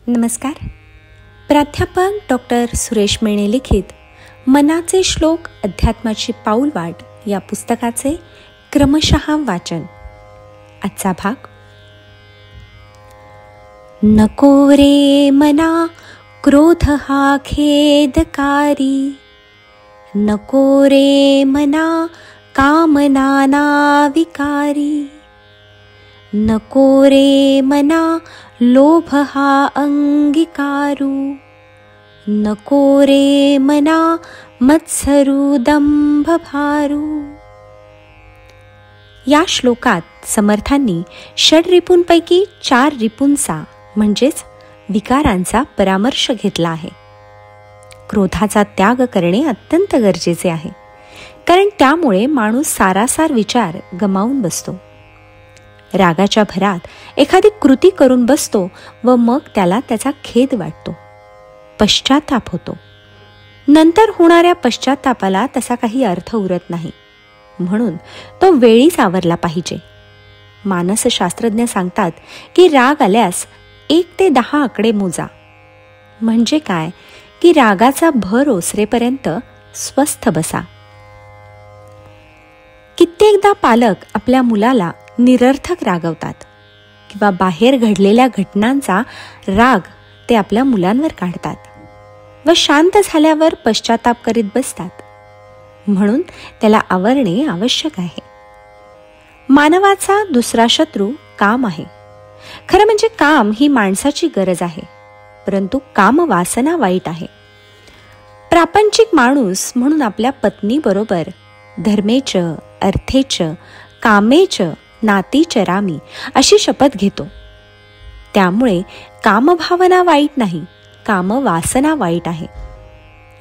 नमस्कार. प्राध्यापक डॉक्टर सुरेश मेणे लिखित मनाचे श्लोक अध्यात्माची पाऊलवाट या पुस्तकाचे क्रमशः वाचन. आजचा भाग. नको रे मना क्रोध हा खेदकारी, नको रे मना कामना विकारी, नको रे मना लोभ हा अंगीकारू, नको रे मना मत्सरू दंभ भारू. या श्लोकात समर्थांनी षड्रिपूंपैकी 4 रिपूंचा म्हणजेच विकारांचा परामर्श घेतला आहे. क्रोधाचा त्याग करणे अत्यंत गरजेचे आहे, कारण त्यामुळे माणूस सारासार विचार गमावून बसतो. रागाच्या भरात एखादी कृती करून बसतो व मग त्याला त्याचा खेद वाटतो, पश्चाताप होतो. नंतर होणाऱ्या पश्चातापाला तसा काही अर्थ उरत नाही, म्हणून तो वेळीच आवरला पाहिजे. मानसशास्त्रज्ञ सांगतात की राग आल्यास 1 ते 10 आकडे मोजा. म्हणजे काय की रागाचा भर ओसरेपर्यंत स्वस्थ बसा. कित्येकदा पालक आपल्या मुलाला निरर्थक रागवतात किंवा बाहेर घडलेल्या घटनांचा राग ते आपल्या मुलांवर काढतात व शांत झाल्यावर पश्चाताप करीत बसतात. म्हणून त्याला आवरणे आवश्यक आहे. मानवाचा दुसरा शत्रू काम आहे. खरं म्हणजे काम ही माणसाची गरज आहे, परंतु कामवासना वाईट आहे. प्रापंचिक माणूस म्हणून आपल्या पत्नीबरोबर धर्मेच अर्थेच कामेच नातीचरामी अशी शपथ घेतो. त्यामुळे कामभावना वाईट नाही, कामवासना वाईट आहे.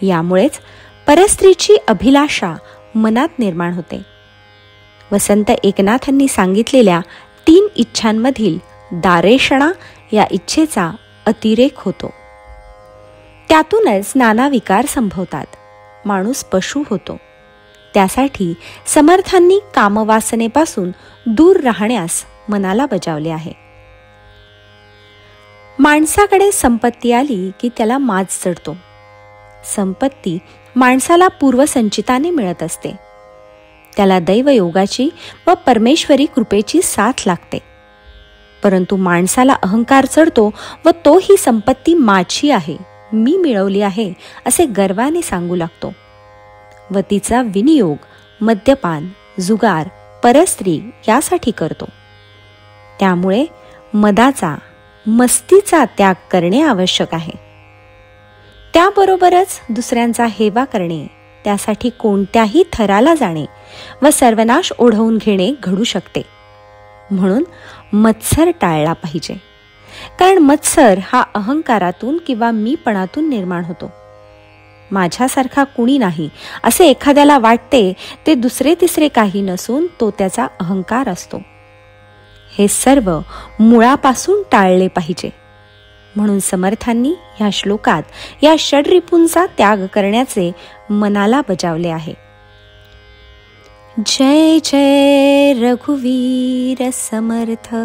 यामुळेच परस्त्रीची अभिलाषा मनात निर्माण होते. वसंत एकनाथांनी सांगितलेल्या 3 इच्छांमधील दारेषणा या इच्छेचा अतिरेक होतो. त्यातूनच नाना विकार संभवतात. माणूस पशु होतो. त्यासाठी समर्थांनी कामवासनेपासून दूर राहण्यास मनाला बजावले आहे. माणसाकडे संपत्ती आली की त्याला माज चढतो. संपत्ती माणसाला पूर्वसंचिताने मिळत असते. त्याला दैवयोगाची व परमेश्वरी कृपेची साथ लागते. परंतु माणसाला अहंकार चढतो व तो ही संपत्ती माझी आहे, मी मिळवली आहे असे गर्वाने सांगू लागतो व तिचा विनियोग मद्यपान, जुगार, परस्त्री यासाठी करतो. त्यामुळे मदाचा, मस्तीचा त्याग करणे आवश्यक आहे. त्याबरोबरच दुसऱ्यांचा हेवा करणे, त्यासाठी कोणत्याही थराला जाणे व सर्वनाश ओढवून घेणे घडू शकते. म्हणून मत्सर टाळला पाहिजे, कारण मत्सर हा अहंकारातून किंवा मीपणातून निर्माण होतो. माझ्यासारखा कुणी नाही असे एखाद्याला वाटते ते दुसरे तिसरे काही नसून तो त्याचा अहंकार असतो. हे सर्व मुळापासून टाळले पाहिजे. म्हणून समर्थांनी ह्या श्लोकात या षड्रिपूंचा त्याग करण्याचे मनाला बजावले आहे. जय जय रघुवीर समर्थ.